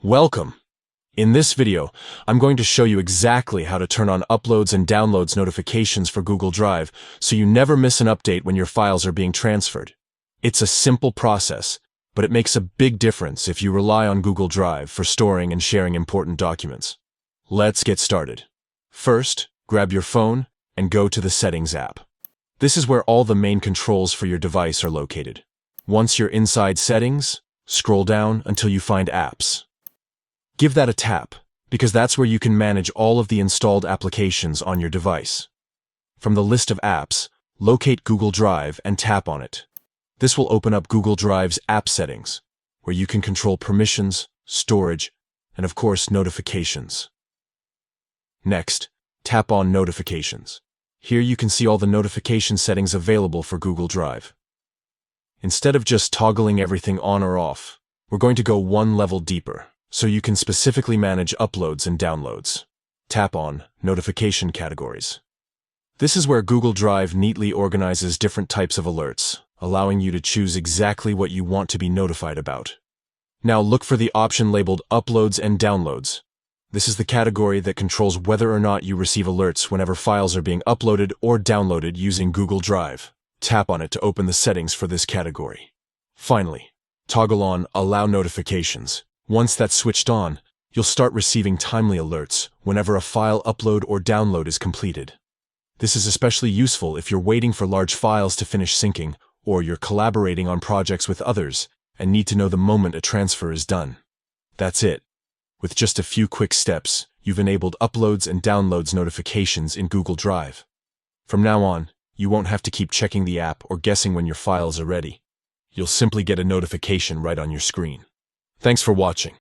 Welcome! In this video, I'm going to show you exactly how to turn on uploads and downloads notifications for Google Drive so you never miss an update when your files are being transferred. It's a simple process, but it makes a big difference if you rely on Google Drive for storing and sharing important documents. Let's get started. First, grab your phone and go to the Settings app. This is where all the main controls for your device are located. Once you're inside Settings, scroll down until you find Apps. Give that a tap, because that's where you can manage all of the installed applications on your device. From the list of apps, locate Google Drive and tap on it. This will open up Google Drive's App Settings, where you can control permissions, storage, and of course notifications. Next, tap on Notifications. Here you can see all the notification settings available for Google Drive. Instead of just toggling everything on or off, we're going to go one level deeper, so you can specifically manage uploads and downloads. Tap on Notification Categories. This is where Google Drive neatly organizes different types of alerts, allowing you to choose exactly what you want to be notified about. Now look for the option labeled Uploads and Downloads. This is the category that controls whether or not you receive alerts whenever files are being uploaded or downloaded using Google Drive. Tap on it to open the settings for this category. Finally, toggle on Allow Notifications. Once that's switched on, you'll start receiving timely alerts whenever a file upload or download is completed. This is especially useful if you're waiting for large files to finish syncing, or you're collaborating on projects with others and need to know the moment a transfer is done. That's it. With just a few quick steps, you've enabled uploads and downloads notifications in Google Drive. From now on, you won't have to keep checking the app or guessing when your files are ready. You'll simply get a notification right on your screen. Thanks for watching.